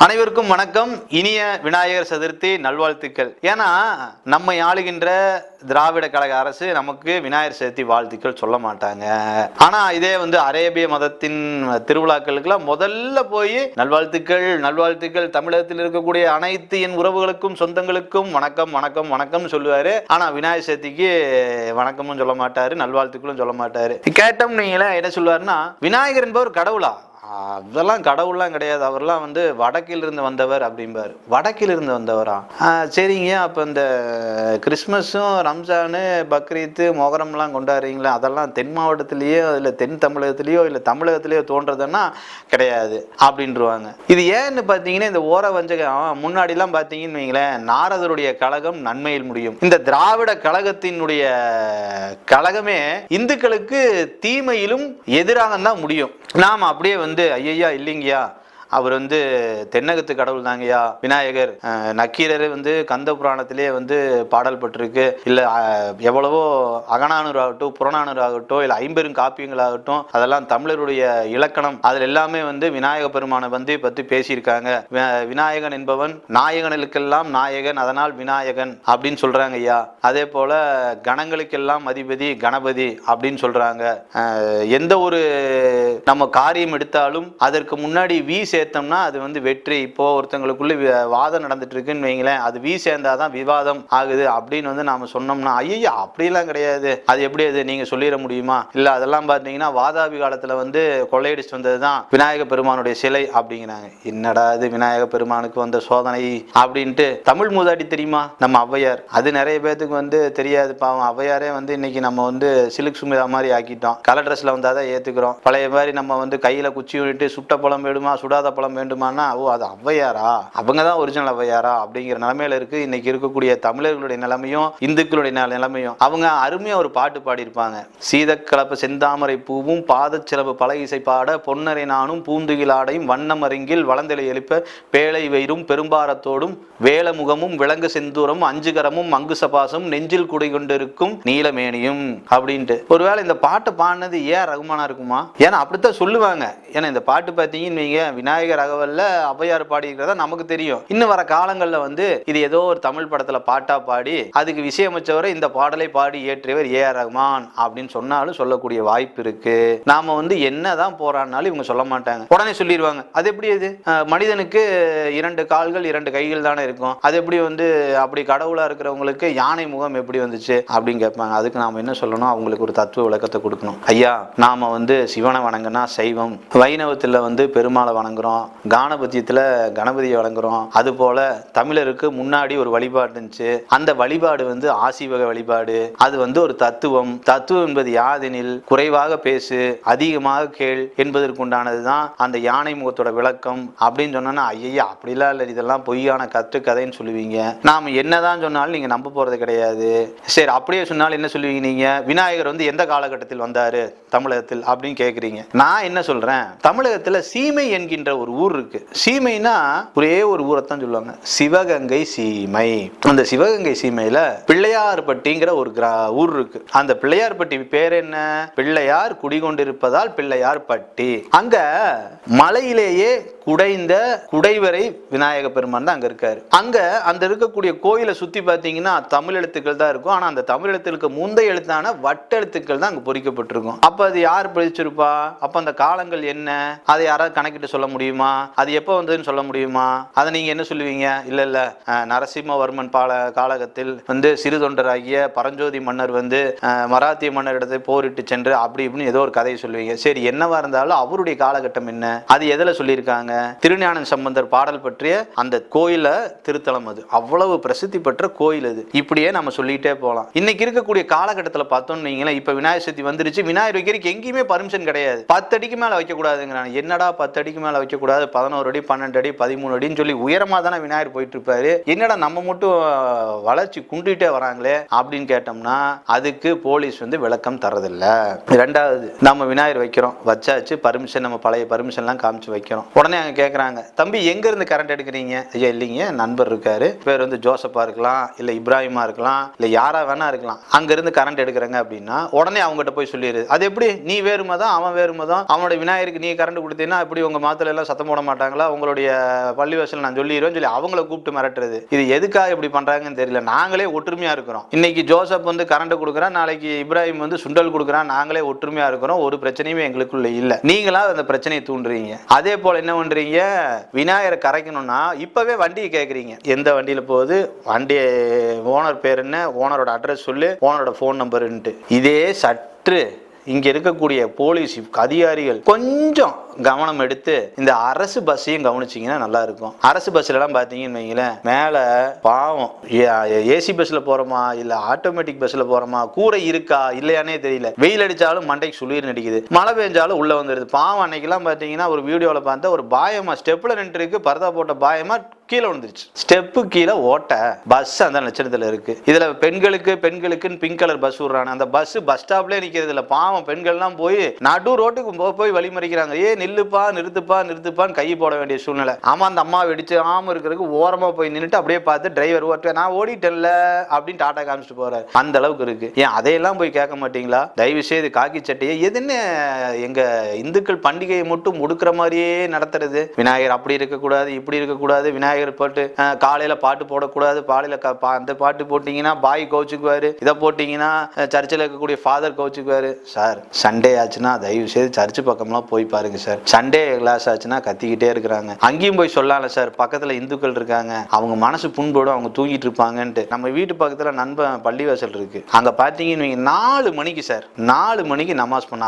அனைவருக்கும் வணக்கம். இனிய விநாயகர் சதுர்த்தி நல்வாழ்த்துக்கள். ஏன்னா நம்மை ஆளுகின்ற திராவிட கழக அரசு நமக்கு விநாயகர் சதுர்த்தி வாழ்த்துக்கள் சொல்ல மாட்டாங்க. ஆனா இதே அரேபிய மதத்தின் திருவிழாக்களுக்கெல்லாம் முதல்ல போய் நல்வாழ்த்துக்கள் நல்வாழ்த்துக்கள், தமிழகத்தில் இருக்கக்கூடிய அனைத்து என் உறவுகளுக்கும் சொந்தங்களுக்கும் வணக்கம் வணக்கம் வணக்கம் சொல்லுவாரு. ஆனா விநாயகர் சதுர்த்திக்கு வணக்கமும் சொல்ல மாட்டாரு, நல்வாழ்த்துக்களும் சொல்ல மாட்டாரு. கேட்டோம் நீங்களே என்ன சொல்லுவாருன்னா, விநாயகர் என்பவர் கடவுளா? அதெல்லாம் கடவுள்லாம் கிடையாது, அவர்லாம் வடக்கில் இருந்து வந்தவர் அப்படிம்பாரு. வடக்கில் இருந்து வந்தவரா? சரிங்க. அப்போ இந்த கிறிஸ்மஸும் ரம்ஜானு பக்ரீத்து மொஹரம்லாம் கொண்டாடுறீங்களா, அதெல்லாம் தென் மாவட்டத்திலேயோ இல்லை தென் தமிழகத்திலேயோ இல்லை தமிழகத்திலேயோ தோன்றதுன்னா கிடையாது அப்படின்ட்டுருவாங்க. இது ஏன்னு பார்த்தீங்கன்னா, இந்த ஓர வஞ்சகம் முன்னாடிலாம் பார்த்தீங்கன்னு வைங்களேன், நாரதருடைய கழகம் நன்மையில் முடியும். இந்த திராவிட கழகத்தினுடைய கழகமே இந்துக்களுக்கு தீமையிலும் எதிராக தான் முடியும். நாம் அப்படியே ஐயா இல்லைங்கய்யா, அவர் தென்னகத்து கடவுள் தாங்கய்யா விநாயகர், நக்கீரர் கந்த புராணத்திலே பாடல் பட்டிருக்கு, இல்லை எவ்வளவோ அகநானூறு ஆகட்டும் புறநானூறு ஆகட்டும் இல்லை ஐம்பெரும் காப்பியங்கள் ஆகட்டும், அதெல்லாம் தமிழருடைய இலக்கணம், அதில் எல்லாமே விநாயக பெருமானை பற்றி பேசியிருக்காங்க. விநாயகன் என்பவன் நாயகனுக்கெல்லாம் நாயகன், அதனால் விநாயகன் அப்படின்னு சொல்றாங்க ஐயா. அதே போல கணங்களுக்கெல்லாம் அதிபதி கணபதி அப்படின்னு சொல்றாங்க. எந்த ஒரு நம்ம காரியம் எடுத்தாலும் அதற்கு முன்னாடி வி சேர்த்தோம்னா அது வெற்றி. இப்போ ஒருத்தங்களுக்குள்ள வாதம் நடந்துட்டு இருக்குன்னு வைங்களேன், அது வி சேர்ந்தாதான் விவாதம் ஆகுது அப்படின்னு நாம சொன்னோம்னா, ஐயா அப்படிலாம் கிடையாது, அது எப்படி அது நீங்க சொல்லிட முடியுமா? இல்ல அதெல்லாம் பார்த்தீங்கன்னா வாதாபி காலத்துல கொள்ளையடிச்சு வந்ததுதான் விநாயக பெருமானுடைய சிலை அப்படிங்கிறாங்க. என்னடா இது விநாயக பெருமானுக்கு வந்த சோதனை அப்படின்ட்டு. தமிழ் மூதாட்டி தெரியுமா? நம்ம ஔவையார். அது நிறைய பேத்துக்கு தெரியாது. பாவம் ஔவையாரே இன்னைக்கு நம்ம சிலுக்கு சுமிதா மாதிரி ஆக்கிட்டோம். கலர் ட்ரெஸ்ல வந்தாதான் ஏத்துக்கிறோம். பழைய மாதிரி நம்ம கையில குச்சி விட்டு சுட்ட பழம் வேடுமா சுடாத பழம் வேண்டுமானா, ஓ அது ஔவையாரா, அவங்க தான் ஒரிஜினல் ஔவையாரா அப்படிங்கிற நிலைமையில இருக்கு இன்னைக்கு இருக்கக்கூடிய தமிழர்களுடைய நிலைமையும் இந்துக்களுடைய நிலைமையும். அவங்க அருமையா ஒரு பாட்டு பாடியிருப்பாங்க. சீதக்கலப்ப செந்தாமரை பூவும் பாதச்சிலவு பலகிசை பாட பொன்னரை நானும் பூந்துகிலாடையும் வண்ணம் அருங்கில் வளந்தலை எழுப்ப பேழை வயிறும் பெரும்பாரத்தோடும் வேலமுகமும் விலங்கு செந்தூரம் அஞ்சுகரமும் அங்குசபாசம் நெஞ்சில் குடை கொண்டிருக்கும் நீலமேனியும் அப்படின்ட்டு. ஒருவேளை இந்த பாட்டை பாடினது ஏன் ரகுமானா இருக்குமா? ஏன்னா அப்படித்தான் சொல்லுவாங்க. ஏன்னா இந்த பாட்டு பார்த்தீங்கன்னு விநாயகர் அகவல்ல ஔவையார் பாடிக்கிறதா நமக்கு தெரியும். இன்னும் வர காலங்கள்ல இது ஏதோ ஒரு தமிழ் படத்துல பாட்டா பாடி அதுக்கு விஷயமச்சவரை இந்த பாடலை பாடி ஏற்றியவர் ஏ.ஆர். ரஹ்மான் அப்படின்னு சொன்னாலும் சொல்லக்கூடிய வாய்ப்பு இருக்கு. நாம என்னதான் போராடினாலும் இவங்க சொல்ல மாட்டாங்க, உடனே சொல்லிடுவாங்க. அது எப்படி? அது மனிதனுக்கு 2 கால்கள் 2 கைகள் தானே இருக்கும், அது எப்படி அப்படி கடவுளா இருக்கிறவங்களுக்கு யானை முகம் எப்படி வந்துச்சு அப்படின்னு கேட்பாங்க. அதுக்கு நாம என்ன சொல்லணும்? அவங்களுக்கு ஒரு தத்துவ விளக்கத்தை கொடுக்கணும். ஐயா நாம சிவனை வணங்கினா சைவம், வைணவத்துல பெருமாளை வணங்குறோம், கானபத்தியத்துல கணபதியை வணங்குறோம். அது போல தமிழருக்கு முன்னாடி ஒரு வழிபாடு இருந்துச்சு. அந்த வழிபாடு ஆசிவக வழிபாடு. அது ஒரு தத்துவம். தத்துவம் என்பது யாதெனில் குறைவாக பேசு அதிகமாக கேள் என்பதற்குண்டானதுதான் அந்த யானை முகத்தோட விளக்கம் அப்படின்னு சொன்னா, ஐயா அப்படிலாம் இல்லை, இதெல்லாம் பொய்யான கதைன்னு சொல்லுவீங்க. நாம என்னதான் சொன்னாலும் நீங்க நம்ப போறது கிடையாது. சரி அப்படியே சொன்னாலும் என்ன சொல்லுவீங்க நீங்க? விநாயகர் எந்த காலகட்டத்தில் வந்தாரு தமிழகத்தில் அப்படின்னு கேக்குறீங்க. நான் என்ன சொல்றேன், தமிழகத்துல சீமை என்கின்ற ஒரு ஊர் இருக்கு. சீமைனா ஒரே ஒரு ஊரைத்தான் சொல்லுவாங்க, சிவகங்கை சீமை. அந்த சிவகங்கை சீமையில பிள்ளையார்பட்டிங்கிற ஒரு ஊர் இருக்கு. அந்த பிள்ளையார்பட்டி பேர் என்ன? பிள்ளையார் குடிகொண்டிருப்பதால் பிள்ளையார் பட்டி. அங்க மலையிலேயே குடைந்த குடைவரை விநாயக பெருமான் தான் அங்க இருக்காரு. அங்க அந்த இருக்கக்கூடிய கோயிலை சுத்தி பாத்தீங்கன்னா தமிழ் எழுத்துக்கள் தான் இருக்கும். ஆனா அந்த தமிழ் எழுத்துக்களுக்கு முந்தைய எழுத்தான வட்டெழுத்துக்கள் தான் அங்க பொறிக்கப்பட்டிருக்கும். அப்ப அது யார் பதிச்சிருப்பா? அப்ப அந்த காலங்கள் என்ன? அதை யாராவது கணக்கிட்டு சொல்ல முடியுமா? அது எப்ப வந்ததுன்னு சொல்ல முடியுமா? அதை நீங்க என்ன சொல்லுவீங்க? இல்ல நரசிம்மவர்மன் காலகத்தில் சிறு தொண்டராகிய பரஞ்சோதி மன்னர் மராத்திய மன்னரிடத்தை போரிட்டு சென்று அப்படி இப்படின்னு ஏதோ ஒரு கதையை சொல்லுவீங்க. சரி என்னவா இருந்தாலும் அவருடைய காலகட்டம் என்ன? அது எதுல சொல்லியிருக்காங்க? திருஞான சம்பந்தர் பாடல் பற்றிய அந்த கோயில திருத்தலம். அது அவ்வளவு பிரசித்தி பெற்ற கோயில். அது இப்படியே நம்ம சொல்லிட்டே போகலாம். இன்னைக்கு இருக்கக்கூடிய காலகட்டத்தில் பார்த்தோம்னு வைங்களேன், இப்ப விநாயகர் சதுர்த்தி வந்துருச்சு. விநாயகர் வைக்கிறதுக்கு எங்கேயுமே பர்மிஷன் கிடையாது. 10 அடிக்கு மேல வைக்க கூடாதுங்கிறாங்க. என்னடா 10 அடிக்கு மேல வைக்க கூடாது, 11 அடி 12 அடி 13 அடின்னு சொல்லி உயரமா தானே விநாயகர் போயிட்டு இருப்பாரு. என்னடா நம்ம மட்டும் வளர்ச்சி குண்டிட்டே வராங்களே அப்படின்னு கேட்டோம்னா அதுக்கு போலீஸ் விளக்கம் தரதில்லை. ரெண்டாவது, நம்ம விநாயகர் வைக்கிறோம், வச்சாச்சு, பர்மிஷன் நம்ம பழைய பர்மிஷன்லாம் காமிச்சு வைக்கிறோம். உடனே கேட்குறாங்க, தம்பி எங்க இருந்து கரண்ட் எடுக்கிறீங்க? ஐயா இல்லைங்க, நண்பர் இருக்காரு, பேர் வந்து ஜோசப்பா இருக்கலாம், இல்ல இப்ராஹிமா இருக்கலாம், இல்ல யாரா வேணா இருக்கலாம், அங்க இருந்து கரண்ட் எடுக்கிறேங்க அப்படின்னா உடனே அவங்ககிட்ட போய் சொல்லிடுது. அது எப்படி? நீ வேறு மதம், அவன் வேறு மதம், அவனோட விநாயகருக்கு நீ கரண்ட் கொடுத்தீங்கன்னா எப்படி உங்க மாத்துல எல்லாம் சத்தம் போட மாட்டாங்களா? உங்களுடைய பள்ளிவாசல் நான் சொல்லிடுவேன் சொல்லி அவங்கள கூப்பிட்டு மிரட்டுறது. இது எதுக்காக இப்படி பண்றாங்கன்னு தெரியல. நாங்களே ஒற்றுமையா இருக்கிறோம். இன்னைக்கு ஜோசப் வந்து கரண்ட் கொடுக்குறான், நாளைக்கு இப்ராஹிம் வந்து சுண்டல் கொடுக்குறான், நாங்களே ஒற்றுமையா இருக்கிறோம், ஒரு பிரச்சனையுமே எங்களுக்குள்ள இல்ல. நீங்களா அந்த பிரச்சனையை தூண்டுறீங்க. அதே போல என்ன பண்றீங்க, விநாயகரை கரைக்கணும்னா இப்பவே வண்டியை கேட்குறீங்க. எந்த வண்டியில போகுது, வண்டி ஓனர் பேர் என்ன, ஓனரோட அட்ரஸ் சொல்லு, ஓனரோட ஃபோன் நம்பருன்ட்டு. இதே சற்று இங்க இருக்கக்கூடிய போலீஸ் அதிகாரிகள் கொஞ்சம் கவனம் எடுத்து இந்த அரசு பஸ்ஸையும் கவனிச்சிங்கன்னா நல்லா இருக்கும். அரசு பஸ்ல எல்லாம் பாத்தீங்கன்னு வைங்களேன், மேல பாவம் ஏசி பஸ்ல போறோமா இல்ல ஆட்டோமேட்டிக் பஸ்ல போறோமா, கூரை இருக்கா இல்லையானே தெரியல. வெயில் அடிச்சாலும் மண்டைக்கு சுளீர் நடிக்குது, மழை பெஞ்சாலும் உள்ள வந்துடுது. பாவம் அன்னைக்கெல்லாம் பாத்தீங்கன்னா ஒரு வீடியோல பார்த்தா ஒரு பாயமா ஸ்டெப்ல நின்று இருக்கு, பரதா போட்ட பாயமா கீழே வந்துருச்சு. ஸ்டெப்பு கீழே ஓட்ட பஸ் அந்த லட்சணத்துல இருக்கு. இதுல பெண்களுக்குன்னு பிங்க் கலர் பஸ் விடுறாங்க. அந்த பஸ் ஸ்டாப்லயே நிக்கிறது இல்ல. பாவம் பெண்கள்லாம் போய் நடு ரோட்டுக்கு போய் வழிமறிக்கிறாங்க. நில்லுப்பா நிறுத்துப்பான்னு கை போட வேண்டிய சூழ்நிலை. ஆமா, அந்த அம்மா வெடிச்சு ஆமா இருக்கிறதுக்கு ஓரமா போய் நின்றுட்டு அப்படியே பார்த்து டிரைவர் ஓட்டு நான் ஓடிட்டேன்ல அப்படின்னு டாடா காமிச்சிட்டு போறாரு. அந்த அளவுக்கு இருக்கு. ஏன் அதையெல்லாம் போய் கேட்க மாட்டீங்களா? தயவு செய்து காக்கி சட்டையை எதுன்னு எங்க இந்துக்கள் பண்டிகையை மட்டும் முடுக்கிற மாதிரியே நடத்துறது. விநாயகர் அப்படி இருக்கக்கூடாது, இப்படி இருக்கக்கூடாது, விநாயகர் பாட்டு காலையில பாட்டு போடக்கூடாது, பாலையில அந்த பாட்டு போட்டீங்கன்னா பாய் கோச்சுக்குவாரு, இதை போட்டீங்கன்னா சர்ச்சில் இருக்கக்கூடிய ஃபாதர் கோச்சுக்குவாரு. சார் சண்டே ஆச்சுன்னா தயவு செய்து சர்ச்சு பக்கம்லாம் போய் பாருங்க சார். சண்டே கிளாஸ் ஆச்சுன்னா கத்திக்கிட்டே இருக்கிறாங்க. அங்கேயும் போய் சொல்லலாம்ல சார், பக்கத்துல இந்துக்கள் இருக்காங்க, அவங்க மனசு புண்போடும், அவங்க தூங்கிட்டு இருப்பாங்கன்ட்டு. நம்ம வீட்டு பக்கத்துல நண்பன் பள்ளிவாசல் இருக்கு, அங்க பாத்தீங்கன்னு 4 மணிக்கு சார் 4 மணிக்கு நமாஸ் பண்ண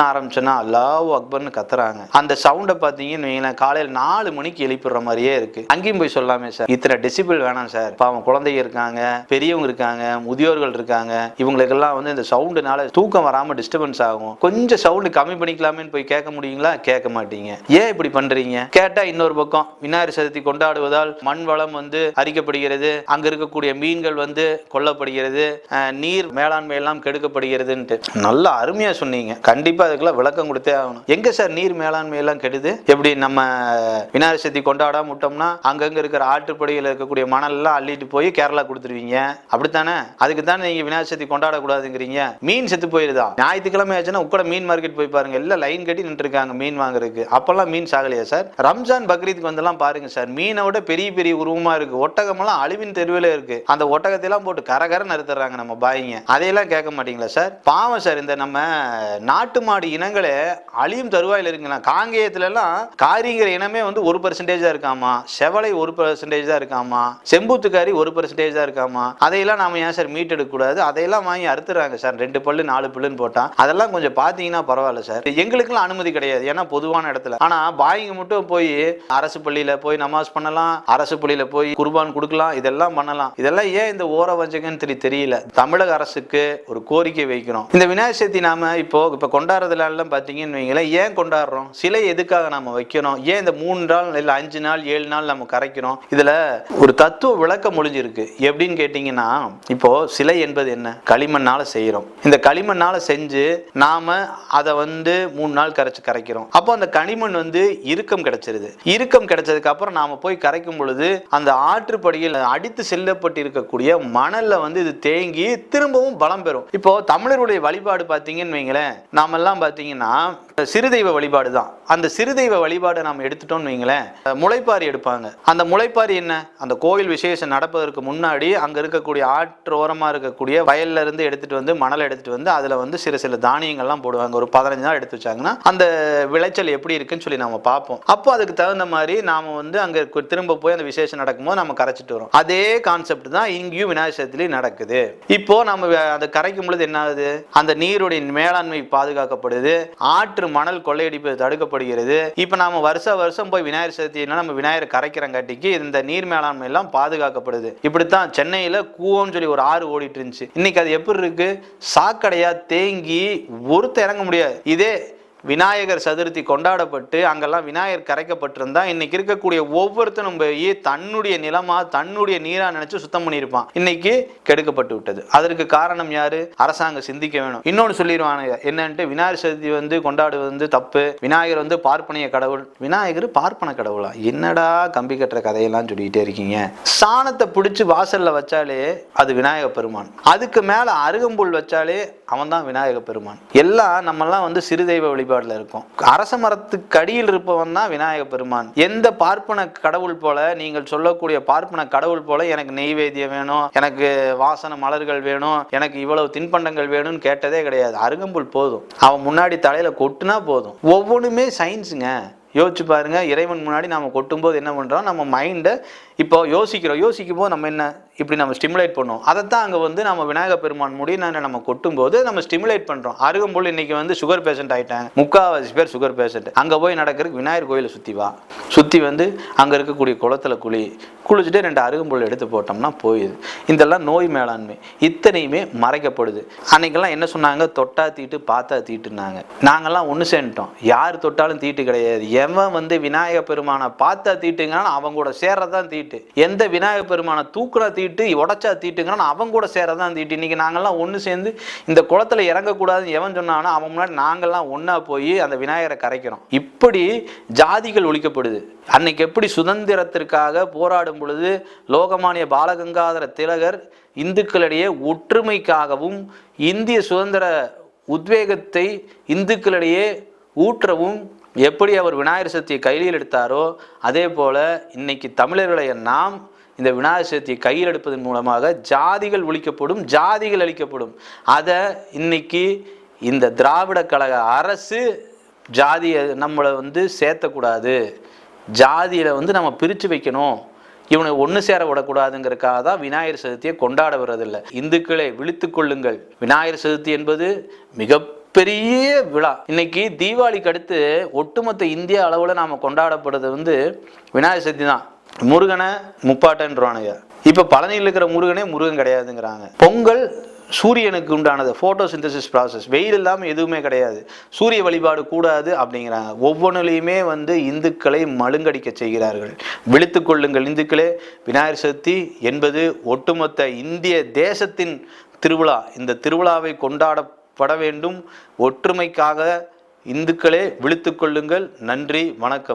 ஆரம்பிச்சோன்னா அல்லாஹ் அக்பர்னு கத்துறாங்க. அந்த சவுண்டை பாத்தீங்கன்னு காலையில் 4 மணிக்கு எழுப்பிடுற மாதிரியே இருக்கு. அங்கேயும் போய் சொல்லாமே சார், இத்தனை டெசிபிள் வேணாம் சார், பாவம் குழந்தைங்க இருக்காங்க, பெரியவங்க இருக்காங்க, முதியோர்கள் இருக்காங்க, இவங்களுக்கெல்லாம் வந்து இந்த சவுண்டுனால தூக்கம் வராம டிஸ்டர்பன்ஸ் ஆகும், கொஞ்சம் சவுண்டு கம்மி பண்ணிக்கலாமே போய் கேட்க முடியுங்களா? கேட்க மாட்டீங்க. ஏன் இப்படி பண்றீங்க? கேட்டா இன்னொரு பக்கம் விநாயகர் சதுர்த்தி கொண்டாடுவதால் மண் வளம் வந்து அரிக்கப்படுகிறது, அங்க இருக்கக்கூடிய மீன்கள் வந்து கொல்லப்படுகிறது, நீர் மேலாண்மை எல்லாம் கெடுக்கப்படுகிறதுன்ட்டு நல்ல அருமையா சொன்னீங்க. கண்டிப்பா அதுக்கெல்லாம் விளக்கம் கொடுத்தே ஆகணும். எங்க சார் நீர் மேலாண்மை எல்லாம் கெடுது? எப்படி நம்ம விநாயகர் சதுர்த்தி கொண்டாடாம விட்டோம்னா அங்கங்க இருக்கிற ஆற்றுப்படியில் இருக்கக்கூடிய மணல் எல்லாம் அள்ளிட்டு போய் கேரளா கொடுத்துருவீங்க, அப்படித்தானே? அதுக்கு தானே நீங்க விநாயகர் சதுர்த்தி கொண்டாட கூடாதுங்கிறீங்க. மீன் செத்து போயிருதா? ஞாயிற்றுக்கிழமை ஆச்சுன்னா உட்கட மீன் மார்க்கெட் போய் பாருங்க, எல்லாம் லைன் கட்டி நின்று இருக்காங்க மீன் வாங்குறதுக்கு. அப்பெல்லாம் மீன் சாகலையா சார்? ரம்ஜான் பக்ரீத்துக்கு வந்தெல்லாம் பாருங்க சார், மீனை விட பெரிய பெரிய உருவமா இருக்கு, ஒட்டகமெல்லாம் அழிவின் தெருவில் இருக்கு, அந்த ஒட்டகத்தை எல்லாம் போட்டு கரகர நிறுத்துறாங்க நம்ம பாய்ங்க. அதையெல்லாம் கேட்க மாட்டீங்களா சார்? பாவம் சார், இந்த நம்ம நாட்டு மாடு இனங்களே அழியும் தருவாயில் இருக்குங்களா. காங்கேயத்துல எல்லாம் காரிங்கிற இனமே வந்து 1% இருக்காமா, செவலை 1% தான் இருக்காமா, செம்பூத்துக்காரி 1% தான் இருக்காமா. அதையெல்லாம் நாம ஏன் சார் மீட் எடுக்க கூடாது? அதையெல்லாம் வாங்கி அறுத்துறாங்க சார், 2 பல்லு 4 பல்லுன்னு போட்டா. அதெல்லாம் கொஞ்சம் பாத்தீங்கன்னா பரவாயில்ல சார். எங்களுக்குலாம் அனுமதி கிடையாது, ஏன்னா பொதுவான இடத்துல. ஆனா பாய்ங்க மட்டும் போய் அரசு பள்ளியில போய் நமாஸ் பண்ணலாம், அரசு பள்ளியில போய் குர்பான் கொடுக்கலாம், இதெல்லாம் பண்ணலாம். இதெல்லாம் ஏன் இந்த ஓர வஞ்சகன்னு தெரியல. தமிழக அரசுக்கு ஒரு கோரிக்கை வைக்கிறோம். இந்த விநாயகர் சதுர்த்தி நாம இப்போ கொண்டாடுறதுல எல்லாம் பாத்தீங்கன்னு வைங்களேன், ஏன் கொண்டாடுறோம்? சிலை எதுக்காக நாம வைக்கணும்? ஏன் இந்த 3 நாள் இல்ல 5 நாள் 7 நாள் நம்ம கரைக்கிறோம்? இதுல ஒரு தத்துவ விளக்கம் முடிஞ்சிருக்கு. எப்படின்னு கேட்டீங்கன்னா, இப்போ சிலை என்பது என்ன? களிமண்ணால செய்யறோம். இந்த களிமண்ணால செஞ்சு நாம அதை வந்து 3 நாள் கரைக்கிறோம். அப்போ அந்த களிமண் வந்து இறுக்கம் கிடைச்சிருது. இறுக்கம் கிடைச்சதுக்கு அப்புறம் நாம போய் கரைக்கும் பொழுது அந்த ஆற்றுப்படியில் அடித்து செல்லப்பட்டு இருக்கக்கூடிய மணல்ல வந்து இது தேங்கி திரும்பவும் பலம் பெறும். இப்போ தமிழருடைய வழிபாடு பாத்தீங்கன்னு வைங்களேன், நாம எல்லாம் பாத்தீங்கன்னா சிறுதெய்வ வழிபாடு தான். அந்த சிறுதெய்வ வழிபாடை நாம் எடுத்துட்டோம்னு வைங்களேன், முளைப்பாரி எடுப்பாங்க. அந்த முளைப்பாரி என்ன? அந்த கோயில் விசேஷம் நடப்பதற்கு முன்னாடி அங்க இருக்கக்கூடிய ஆற்றோரமா இருக்கக்கூடிய வயல்ல இருந்து எடுத்துட்டு வந்து மணல் எடுத்துட்டு வந்து அதுல வந்து சில தானியங்கள்லாம் போடுவாங்க. ஒரு 15 நாள் எடுத்து வச்சாங்கன்னா அந்த விளைச்சல் எப்படி இருக்குன்னு சொல்லி நாம பார்ப்போம். அப்போ அதுக்கு தகுந்த மாதிரி நாம வந்து அங்க திரும்ப போய் அந்த விசேஷம் நடக்கும்போது நம்ம கரைச்சிட்டு வரோம். அதே கான்செப்ட் தான் இங்கேயும் விநாயகர் சதுர்த்தியில நடக்குது. இப்போ நம்ம அந்த கரைக்கும் பொழுது என்ன ஆகுது? அந்த நீருடைய மேலாண்மை பாதுகாக்கப்படுது, ஆற்று மணல் கொள்ளையடிப்பது தடுக்கப்படுகிறது. இப்ப நாம வருஷம் போய் விநாயகர் சதுர்த்தினா நம்ம விநாயகர் கரைக்கிறங்காட்டிக்கு இந்த நீர் மேலாண்மை எல்லாம் பாதுகாக்கப்படுது. இப்படித்தான் சென்னையில கூவம்னு சொல்லி ஒரு ஆறு ஓடிட்டு இருந்துச்சு. இன்னைக்கு அது எப்படி இருக்கு? சாக்கடையா தேங்கி ஒருத்தர் இறங்க முடியாது. இதே விநாயகர் சதுர்த்தி கொண்டாடப்பட்டு அங்கெல்லாம் விநாயகர் கரைக்கப்பட்டிருந்தா இன்னைக்கு இருக்கக்கூடிய ஒவ்வொருத்தரும் போய் தன்னுடைய நிலமா தன்னுடைய நீரா நினைச்சு சுத்தம் பண்ணியிருப்பான். இன்னைக்கு கெடுக்கப்பட்டு விட்டது. அதற்கு காரணம் யாரு? அரசாங்கம் சிந்திக்க வேணும். இன்னொன்னு சொல்லிடுவானுங்க என்னன்ட்டு, விநாயகர் சதுர்த்தி கொண்டாடுவது தப்பு, விநாயகர் பார்ப்பனைய கடவுள். விநாயகர் பார்ப்பன கடவுளா? என்னடா கம்பி கட்டுற கதையெல்லாம் சொல்லிட்டே இருக்கீங்க. சாணத்தை பிடிச்சு வாசல்ல வச்சாலே அது விநாயக பெருமான், அதுக்கு மேல அருகம்புல் வச்சாலே அவன் தான் விநாயக பெருமான். எல்லாம் நம்மெல்லாம் சிறுதெய்வ வழிபாடுல இருக்கும். அரச மரத்துக்கு அடியில் இருப்பவன் தான் விநாயக பெருமான். எந்த பார்ப்பன கடவுள் போல, நீங்கள் சொல்லக்கூடிய பார்ப்பன கடவுள் போல எனக்கு நெய்வேத்தியம் வேணும், எனக்கு வாசன மலர்கள் வேணும், எனக்கு இவ்வளவு தின்பண்டங்கள் வேணும்னு கேட்டதே கிடையாது. அருகம்புல் போதும், அவன் முன்னாடி தலையில கொட்டுனா போதும். ஒவ்வொன்றுமே சயின்ஸுங்க. யோசிச்சு பாருங்க, இறைவன் முன்னாடி நாம கொட்டும் போது என்ன பண்றோம், நம்ம மைண்டை இப்போ யோசிக்கும் போது நம்ம என்ன இப்படி நம்ம ஸ்டிமுலேட் பண்ணுவோம். அதைத்தான் அங்கே நம்ம விநாயக பெருமான் முடியும் நம்ம கொட்டும் போது நம்ம ஸ்டிமுலேட் பண்றோம். அருகம்புல் இன்னைக்கு சுகர் பேஷண்ட் ஆயிட்டாங்க, 3/4 பேர் சுகர் பேஷண்ட். அங்க போய் நடக்கிறதுக்கு விநாயகர் கோயிலை சுத்தி அங்க இருக்கக்கூடிய குளத்துல குளிச்சுட்டு 2 அருகம்புல் எடுத்து போட்டோம்னா போயிடுது. இதெல்லாம் நோய் மேலாண்மை, இத்தனையுமே மறைக்கப்படுது. அன்னைக்கெல்லாம் என்ன சொன்னாங்க, தொட்டா தீட்டு பார்த்தா தீட்டுனாங்க. நாங்கெல்லாம் ஒன்று சேர்ந்துட்டோம். யார் தொட்டாலும் தீட்டு கிடையாது. எவன் விநாயக பெருமானை பார்த்தா தீட்டுங்கன்னா அவங்க கூட சேர்றதான் தீட்டு. எந்த விநாயக பெருமானை தூக்குறா தீட்டு, உடைச்சா தீட்டுங்கன்னா அவங்க கூட சேரதான் தீட்டு. இன்னைக்கு நாங்கெல்லாம் ஒன்று சேர்ந்து இந்த குளத்துல இறங்கக்கூடாதுன்னு எவன் சொன்னானோ அவன் முன்னாடி நாங்கெல்லாம் ஒன்னா போய் அந்த விநாயகரை கரைக்கிறோம். இப்படி ஜாதிகள் ஒழிக்கப்படுது. அன்னைக்கு எப்படி சுதந்திரத்திற்காக போராடும் பொழுது லோகமானிய பாலகங்காதர திலகர் இந்துக்களிடையே ஒற்றுமைக்காகவும் இந்திய சுதந்திர உத்வேகத்தை இந்துக்களிடையே ஊற்றவும் எப்படி அவர் விநாயகர் சதுர்த்தியை கையில் எடுத்தாரோ, அதே போல இன்னைக்கு தமிழர்களை நாம் இந்த விநாயகர் சதுர்த்தியை கையில் எடுப்பதன் மூலமாக ஜாதிகள் ஒழிக்கப்படும், ஜாதிகள் அழிக்கப்படும். அதை இன்னைக்கு இந்த திராவிட கழக அரசு ஜாதியை நம்மளை சேர்த்தக்கூடாது, ஜாதியில நம்ம பிரித்து வைக்கணும், இவனை ஒன்று சேர விடக்கூடாதுங்கிறதுக்காக தான் விநாயகர் சதுர்த்தியை கொண்டாட வர்றதில்லை. இந்துக்களை விழித்துக் கொள்ளுங்கள். விநாயகர் சதுர்த்தி என்பது மிகப்பெரிய விழா. இன்னைக்கு தீபாவளிக்கு அடுத்து ஒட்டுமொத்த இந்திய அளவில் நாம கொண்டாடப்படுறது விநாயகர் சதுர்த்தி தான். முருகனை முப்பாட்டன்றானுங்க. இப்ப பழனியில் இருக்கிற முருகனே முருகன் கிடையாதுங்கிறாங்க. பொங்கல் சூரியனுக்கு உண்டானது, போட்டோசிந்தசிஸ் ப்ராசஸ், வெயில் இல்லாமல் எதுவுமே கிடையாது, சூரிய வழிபாடு கூடாது அப்படிங்கிறாங்க. ஒவ்வொன்றிலையுமே இந்துக்களை மழுங்கடிக்க செய்கிறார்கள். விழித்துக் கொள்ளுங்கள் இந்துக்களே, விநாயகர் சதுர்த்தி என்பது ஒட்டுமொத்த இந்திய தேசத்தின் திருவிழா. இந்த திருவிழாவை கொண்டாடப்பட வேண்டும். ஒற்றுமைக்காக இந்துக்களே விழித்துக் கொள்ளுங்கள். நன்றி, வணக்கம்.